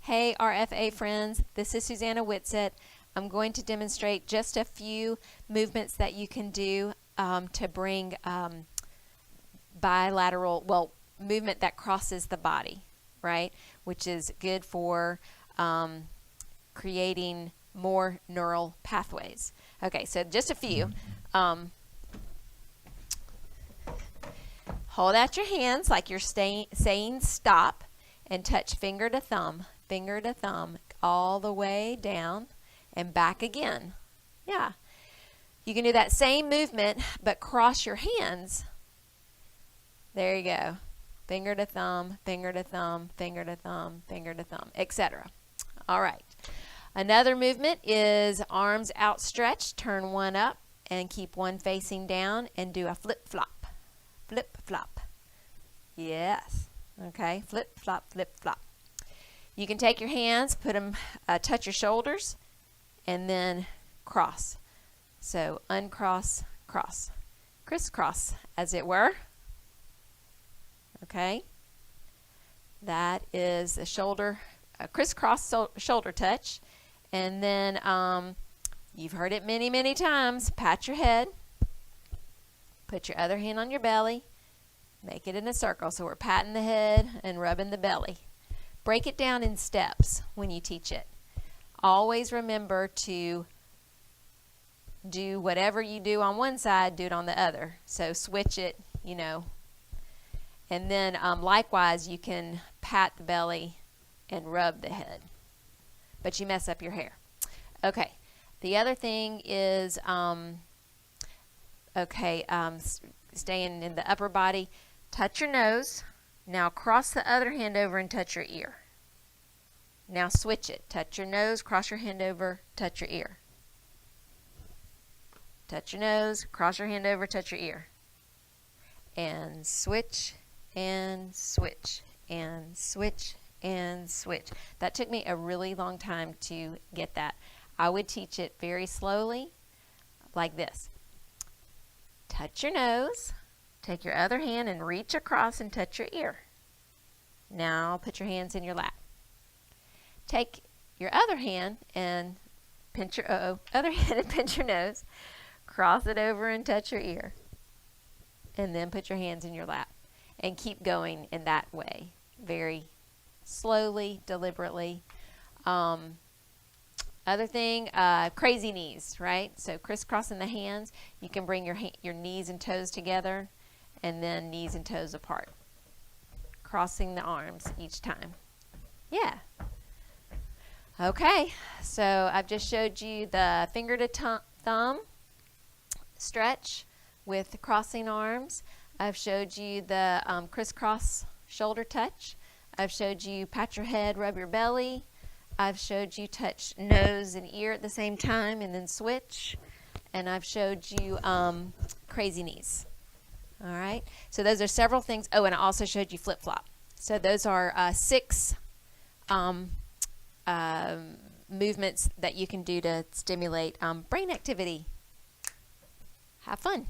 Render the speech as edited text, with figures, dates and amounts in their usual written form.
Hey RFA friends, this is Susanna Whitsett. I'm going to demonstrate just a few movements that you can do to bring bilateral, movement that crosses the body, right? Which is good for creating more neural pathways. Okay, so just a few. Hold out your hands like you're saying stop and touch finger to thumb, all the way down and back again. Yeah. You can do that same movement, but cross your hands. There you go. Finger to thumb, finger to thumb, finger to thumb, finger to thumb, etc. All right. Another movement is arms outstretched. Turn one up and keep one facing down and do a flip-flop. Flip-flop. Yes. Okay. Flip-flop, flip-flop. You can take your hands, put them, touch your shoulders, and then cross. So uncross, cross. Crisscross, as it were. Okay. That is a shoulder, a crisscross shoulder touch. And then you've heard it many, many times. Pat your head. Put your other hand on your belly. Make it in a circle. So we're patting the head and rubbing the belly. Break it down in steps when you teach it. Always remember to do whatever you do on one side, do it on the other. So switch it, you know. And then likewise, you can pat the belly and rub the head. But you mess up your hair. Okay. The other thing is, staying in the upper body, touch your nose. Now cross the other hand over and touch your ear. Now switch it. Touch your nose, cross your hand over, touch your ear. Touch your nose, cross your hand over, touch your ear. And switch, and switch, and switch, and switch. That took me a really long time to get that. I would teach it very slowly, like this. Touch your nose, take your other hand and reach across and touch your ear. Now put your hands in your lap. Take your other hand and pinch your other hand and pinch your nose. Cross it over and touch your ear. And then put your hands in your lap. And keep going in that way. Very slowly, deliberately. Other thing, crazy knees, right? So crisscrossing the hands. You can bring your knees and toes together. And then knees and toes apart. Crossing the arms each time. Yeah. Okay, so I've just showed you the finger to thumb stretch with crossing arms. I've showed you the crisscross shoulder touch. I've showed you pat your head, rub your belly. I've showed you touch nose and ear at the same time and then switch. And I've showed you crazy knees. All right, so those are several things. Oh, and I also showed you flip-flop. So those are 6 movements that you can do to stimulate brain activity. Have fun.